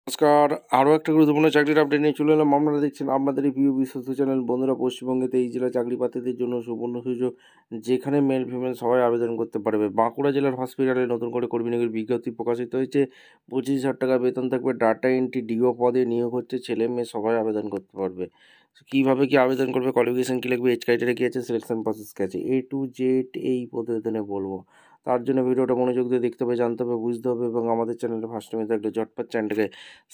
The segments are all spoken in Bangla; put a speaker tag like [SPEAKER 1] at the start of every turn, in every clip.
[SPEAKER 1] নমস্কার। আরও একটা গুরুত্বপূর্ণ চাকরির আপডেট নিয়ে চলে এলাম। আপনারা দেখছেন আপনাদের এই প্রিয় বিশ্বস্ত চ্যানেল। বন্ধুরা, পশ্চিমবঙ্গে 23 জেলা চাকরি প্রার্থীদের জন্য সুবর্ণ সুযোগ, যেখানে মেল ফিমেল সবাই আবেদন করতে পারবে। বাঁকুড়া জেলার হসপিটালে নতুন করে কর্মী নিয়োগের বিজ্ঞপ্তি প্রকাশিত হয়েছে। 25,000 টাকা বেতন থাকবে। ডাটা এন্ট্রি ডিও পদে নিয়োগ হচ্ছে। ছেলে মেয়ে সবাই আবেদন করতে পারবে। কীভাবে কী আবেদন করবে, কোয়ালিফিকেশান কী লাগবে, এজ ক্রাইটেরিয়া কী আছে, সিলেকশন প্রসেস কী আছে, A to Z এই প্রতিবেদনে বলবো। তার জন্য ভিডিওটা মনোযোগ দিয়ে দেখতে হবে, জানতে হবে, বুঝতে হবে এবং আমাদের চ্যানেলে ফার্স্ট টাইমে থাকলে ঝটপট চ্যানেলটাকে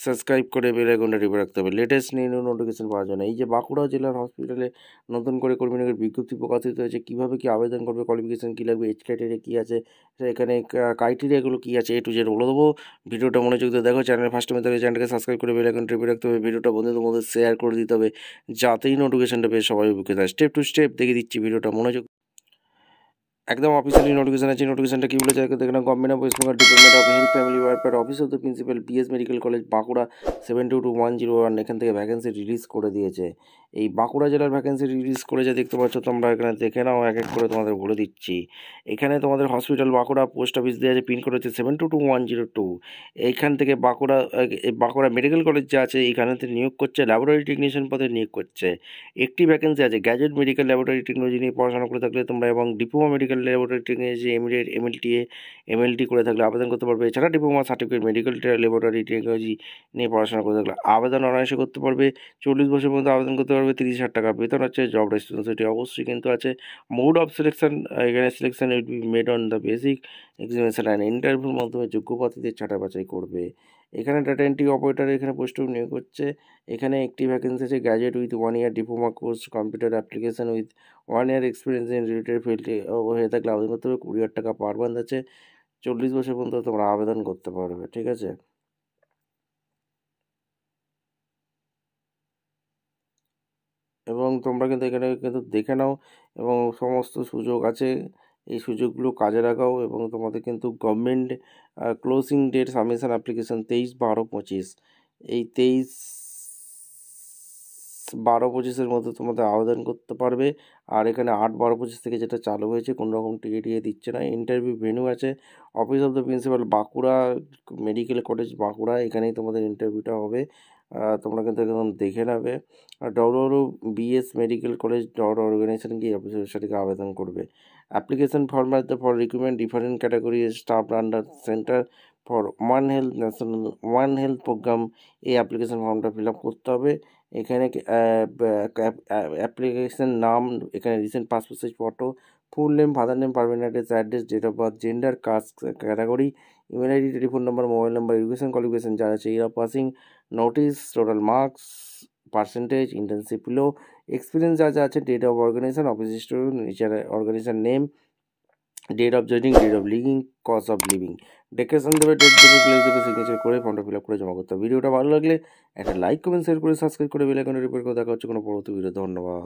[SPEAKER 1] সাবস্ক্রাইব করে বেল আইকনটা টিপে রাখতে হবে লেটেস্ট নিউ নোটিফিকেশন পাওয়ার জন্য। এই যে বাঁকুড়া জেলার হসপিটালে নতুন করে কর্মী নিয়োগের বিজ্ঞপ্তি প্রকাশিত হয়েছে। কীভাবে কী আবেদন করবে, কোয়ালিফিকেশান কী লাগবে, এজ ক্রাইটেরিয়া কী আছে, এখানে ক্রাইটেরিয়াগুলো কী আছে, A to Z বলে দেবো। ভিডিওটা মনোযোগ দিয়ে দেখো। চ্যানেলে ফার্স্ট টাইমে থাকলে চ্যানেলটাকে সাবস্ক্রাইব করে বেল আইকনটা টিপে রাখতে হবে। ভিডিওটা বন্ধুদের মধ্যে শেয়ার করে দিতে হবে, যাতেই নোটিফিকেশনটা পেয়ে সবাই বুকে দেয়। স্টেপ টু স্টেপ দেখিয়ে দিচ্ছি, ভিডিওটা মনোযোগ। একদম অফিসিয়ালি নোটিফিকেশন আছে। নোটিফিকেশনটা কী বলেছে দেখে নাও। Government of West Bengal department of health family welfare, office of the principal, BS medical college Bankura 722101, এখান থেকে ভ্যাকেন্সি রিলিজ করে দিয়েছে। এই বাঁকুড়া জেলার ভ্যাকেন্সি রিলিজ করেছে, দেখতে পাচ্ছ তোমরা। এখানে দেখে নাও, এক এক করে তোমাদের বলে দিচ্ছি। এখানে তোমাদের হসপিটাল বাঁকুড়া, পোস্ট অফিস দেওয়া আছে, পিনকোড হচ্ছে 722102। এইখান থেকে বাঁকুড়া মেডিকেল কলেজ যে আছে, এইখানে নিয়োগ করছে। ল্যাবরেটরি টেকনিশিয়ান পদে নিয়োগ করছে। একটি ভ্যাকেন্সি আছে। গ্র্যাজুয়েট মেডিকেল ল্যাবরেটরি টেকনোলজি নিয়ে পড়াশোনা করে থাকলে তোমরা এবং diploma medical laboratory technology MLT করে থাকলে আবেদন করতে পারবে। এছাড়া diploma certificate medical laboratory technology নিয়ে পড়াশোনা করে থাকলে আবেদন অনায়াসে করতে পারবে। 40 বছর পর্যন্ত আবেদন করতে পারবে। 30,000 টাকা বেতন আছে। জব রেসপন্সিবিলিটি অবশ্যই কিন্তু আছে। মোড অফ সিলেকশন, এখানে selection will be made on the basic examination and ইন্টারভিউর মাধ্যমে যোগ্য প্রার্থীদের ছাঁটাই বাছাই করবে। এখানে ডাটা এন্ট্রি অপারেটর এখানে পোস্ট নিয়োগ হচ্ছে। এখানে একটি ভ্যাকেন্সি আছে। Graduate with 1 year diploma course computer application with 1 year experience in related ফিল্ডে হয়ে থাকলে আবেদন করতে হবে। 20,000 টাকা পার মান্থ আছে। 40 বছর পর্যন্ত তোমরা আবেদন করতে পারবে। ঠিক আছে। এবং তোমরা কিন্তু এখানে কিন্তু দেখে নাও এবং সমস্ত সুযোগ আছে। এই সুযোগগুলো কাজে লাগাও এবং তোমাদের কিন্তু government closing date submission application 23/12/25। এই 23/12/25 মধ্যে তোমাদের আবেদন করতে পারবে। আর এখানে 8/12/25 থেকে যেটা চালু হয়েছে, কোনো রকম টিএ দিচ্ছে না। ইন্টারভিউ ভেন্যু আছে office of the principal Bankura medical college Bankura, এখানেই তোমাদের ইন্টারভিউটা হবে। তোমরা কিন্তু একদম দেখে নেবে। BS মেডিকেল কলেজ অর্গানাইজেশন গিয়ে অফিসের সাথে আবেদন করবে। Application format for recruitment different category staff under centre for one health programme. এই অ্যাপ্লিকেশন ফর্মটা ফিল আপ করতে হবে। এখানে অ্যাপ্লিকেশন নাম, এখানে recent passport size photo, full name, father name, permanent address, date of birth, gender, caste, category, email ID, telephone number, mobile number, education qualification যা আছে, year passing, notice, total marks, percentage, internship লো, এক্সপিরিয়েন্স যা যা আছে, date of organisation, office history, nature organisation name, date of joining, date of leaving, cost of living, ডেকেশন দেবে, ডেট দেবে, প্লেস দেবে, সিগনেচার করে ফর্মটা ফিল আপ করে জমা করতে হবে। ভিডিওটা ভালো লাগলে একটা লাইক, কমেন্ট, শেয়ার করে, সাবস্ক্রাইব করে বেল আইকনে টিপে করে দেখা হচ্ছে কোনো পরবর্তী ভিডিও। ধন্যবাদ।